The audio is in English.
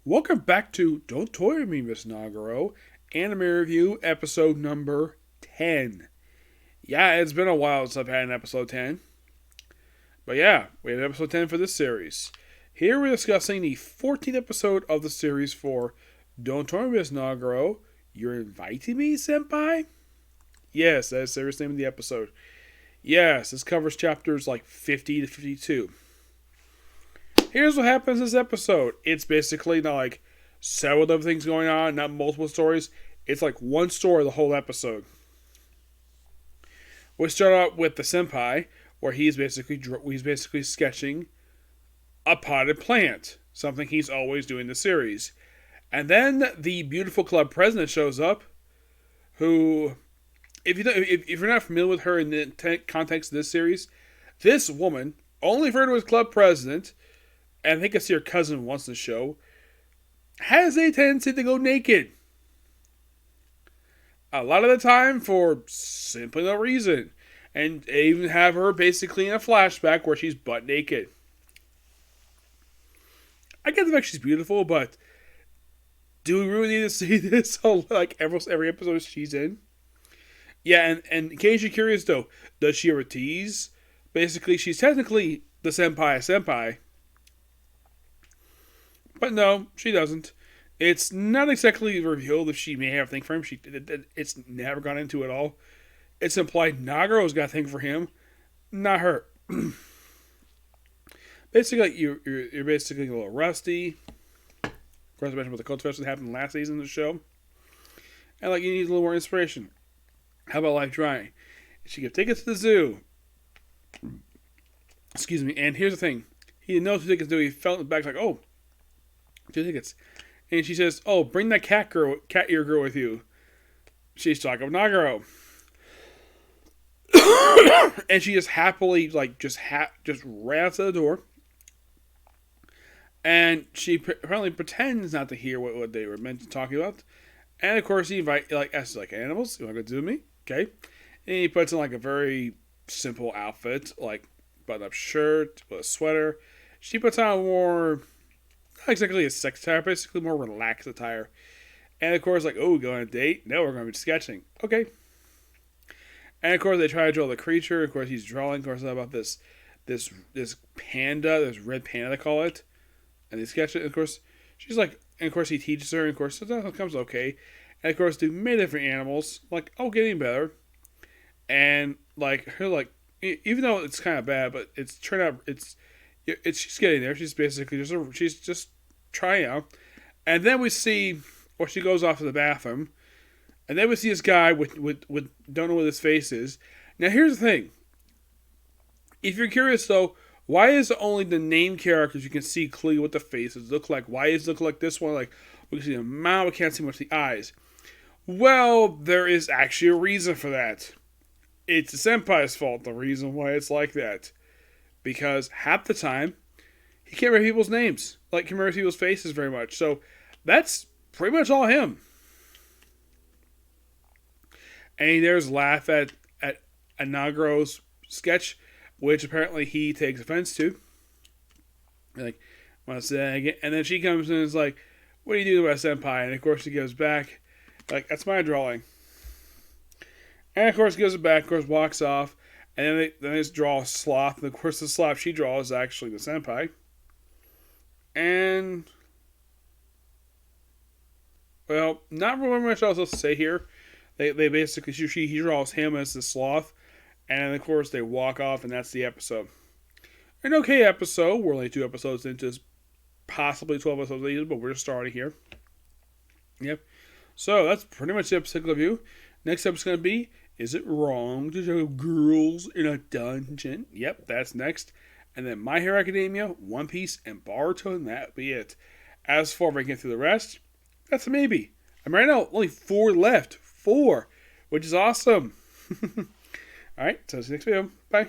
Welcome back to Don't Toy With Me, Miss Nagaro, anime review episode number 10. Yeah, it's been a while since I've had an episode 10. But yeah, we have episode 10 for this series. Here we're discussing the 14th episode of the series for Don't Toy With Me, Miss Nagaro. You're inviting me, Senpai? Yes, that is the serious name of the episode. Yes, this covers chapters like 50 to 52. Here's what happens in this episode. It's basically not like several other things going on, not multiple stories. It's like one story the whole episode. We start out with the Senpai, where he's basically sketching a potted plant, something he's always doing in the series. And then the beautiful club president shows up, who, if you're not familiar with her in the context of this series, this woman, only referred to as club president, and I think I see her cousin once in the show, has a tendency to go naked. A lot of the time for simply no reason. And they even have her basically in a flashback where she's butt naked. I get the fact she's beautiful, but do we really need to see this like every episode she's in? Yeah, and in case you're curious though, does she ever tease? Basically, she's technically the senpai. But no, she doesn't. It's not exactly revealed if she may have a thing for him. It's never gone into at all. It's implied Nagaro's got a thing for him, not her. Basically, you're basically a little rusty. Of course, I mentioned what the Cult Festival that happened last season of the show. And like you need a little more inspiration. How about life drawing? She gave tickets to the zoo. Excuse me. And here's the thing. He didn't know 2 tickets to the zoo. He felt in the back like, oh, 2 tickets. And she says, oh, bring that cat ear girl with you. She's talking about Nagaro. And she just happily, just ran out the door. And she apparently pretends not to hear what they were meant to talk about. And of course, he asks, animals, you want to go do with me? Okay. And he puts in, a very simple outfit, button-up shirt with a sweater. She puts on more, not exactly a sex attire, basically more relaxed attire. And of course, oh, go on a date? No, we're going to be sketching. Okay. And of course, they try to draw the creature. Of course, he's drawing. Of course, about this panda, this red panda, they call it. And they sketch it. And of course, she's like, and of course, he teaches her. And of course, that comes okay. And of course, do many different animals. Getting better. And her, even though it's kind of bad, but it's turned out, she's getting there. She's basically she's just trying out. And then we see, she goes off to the bathroom. And then we see this guy with don't know what his face is. Now here's the thing. If you're curious though, why is it only the name characters you can see clearly what the faces look like? Why does it look like this one? We can see the mouth, we can't see much of the eyes. Well, there is actually a reason for that. It's the senpai's fault, the reason why it's like that. Because half the time, he can't remember people's names. Can't remember people's faces very much. So, that's pretty much all him. And he dares laugh at Nagaro's sketch, which apparently he takes offense to. Want to say that again? And then she comes in and is like, what are you doing about senpai? And of course he goes back, that's my drawing. And of course he goes back, of course walks off, and then they just draw a sloth. And of course the sloth she draws is actually the senpai. And, well, not really much else to say here. They basically, he draws him as the sloth, and of course they walk off, and that's the episode. An okay episode. We're only 2 episodes into this, possibly 12 episodes, but we're just starting here. Yep. So that's pretty much the episode review. Next episode's going to be, is it wrong to show girls in a dungeon? Yep, that's next. And then My Hero Academia, One Piece, and Boruto, and that'll be it. As far as I get through the rest, that's a maybe. I'm right now only 4 left. 4, which is awesome. Alright, so see you next video. Bye.